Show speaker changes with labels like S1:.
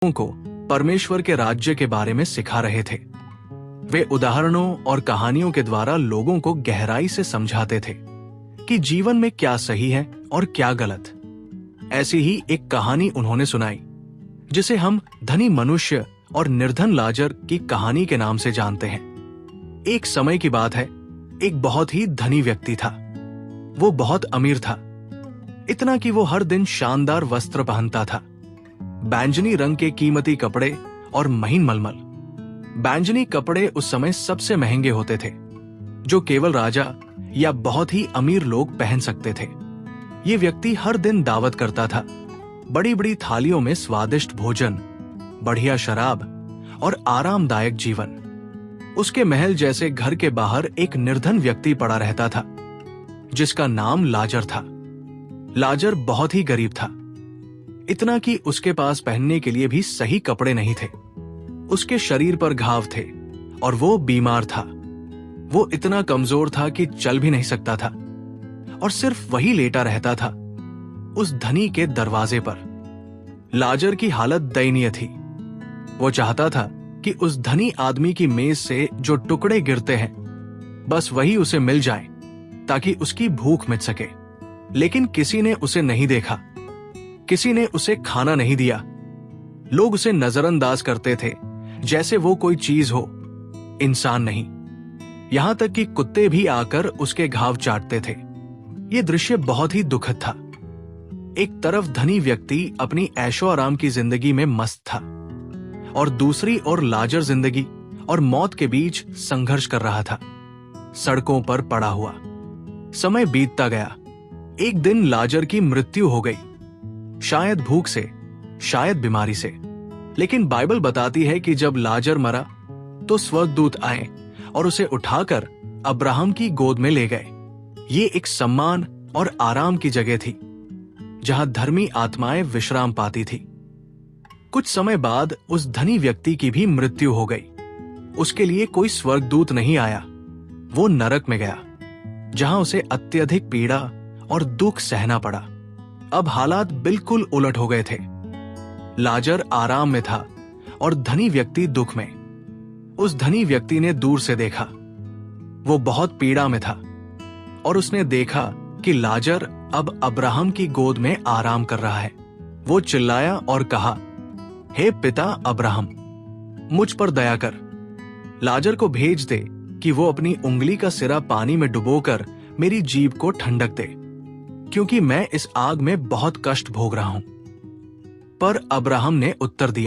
S1: लोगों को परमेश्वर के राज्य के बारे में सिखा रहे थे। वे उदाहरणों और कहानियों के द्वारा लोगों को गहराई से समझाते थे कि जीवन में क्या सही है और क्या गलत। ऐसी ही एक कहानी उन्होंने सुनाई, जिसे हम धनी मनुष्य और निर्धन लाजर की कहानी के नाम से जानते हैं। एक समय की बात है, एक बहुत ही धनी व्यक्ति था। वो बहुत अमीर था, इतना कि वो हर दिन शानदार वस्त्र पहनता था, बैंजनी रंग के कीमती कपड़े और महीन मलमल। बैंजनी कपड़े उस समय सबसे महंगे होते थे, जो केवल राजा या बहुत ही अमीर लोग पहन सकते थे। ये व्यक्ति हर दिन दावत करता था, बड़ी बड़ी थालियों में स्वादिष्ट भोजन, बढ़िया शराब और आरामदायक जीवन। उसके महल जैसे घर के बाहर एक निर्धन व्यक्ति पड़ा रहता था, जिसका नाम लाजर था। लाजर बहुत ही गरीब था, इतना कि उसके पास पहनने के लिए भी सही कपड़े नहीं थे। उसके शरीर पर घाव थे और वो बीमार था। वो इतना कमजोर था कि चल भी नहीं सकता था और सिर्फ वही लेटा रहता था उस धनी के दरवाजे पर। लाजर की हालत दयनीय थी। वो चाहता था कि उस धनी आदमी की मेज से जो टुकड़े गिरते हैं, बस वही उसे मिल जाए ताकि उसकी भूख मिट सके। लेकिन किसी ने उसे नहीं देखा, किसी ने उसे खाना नहीं दिया। लोग उसे नजरअंदाज करते थे, जैसे वो कोई चीज हो, इंसान नहीं। यहां तक कि कुत्ते भी आकर उसके घाव चाटते थे। ये दृश्य बहुत ही दुखद था। एक तरफ धनी व्यक्ति अपनी ऐशो आराम की जिंदगी में मस्त था और दूसरी ओर लाजर जिंदगी और मौत के बीच संघर्ष कर रहा था, सड़कों पर पड़ा हुआ। समय बीतता गया। एक दिन लाजर की मृत्यु हो गई, शायद भूख से, शायद बीमारी से। लेकिन बाइबल बताती है कि जब लाजर मरा तो स्वर्गदूत आए और उसे उठाकर अब्राहम की गोद में ले गए। ये एक सम्मान और आराम की जगह थी, जहां धर्मी आत्माएं विश्राम पाती थी। कुछ समय बाद उस धनी व्यक्ति की भी मृत्यु हो गई। उसके लिए कोई स्वर्गदूत नहीं आया। वो नरक में गया, जहां उसे अत्यधिक पीड़ा और दुख सहना पड़ा। अब हालात बिल्कुल उलट हो गए थे। लाजर आराम में था और धनी व्यक्ति दुख में। उस धनी व्यक्ति ने दूर से देखा, वो बहुत पीड़ा में था और उसने देखा कि लाजर अब अब्राहम की गोद में आराम कर रहा है। वो चिल्लाया और कहा, हे पिता अब्राहम, मुझ पर दया कर। लाजर को भेज दे कि वो अपनी उंगली का सिरा पानी में डुबोकर मेरी जीभ को ठंडक दे, क्योंकि मैं इस आग में बहुत कष्ट भोग रहा हूं। पर अब्राहम ने उत्तर दिया,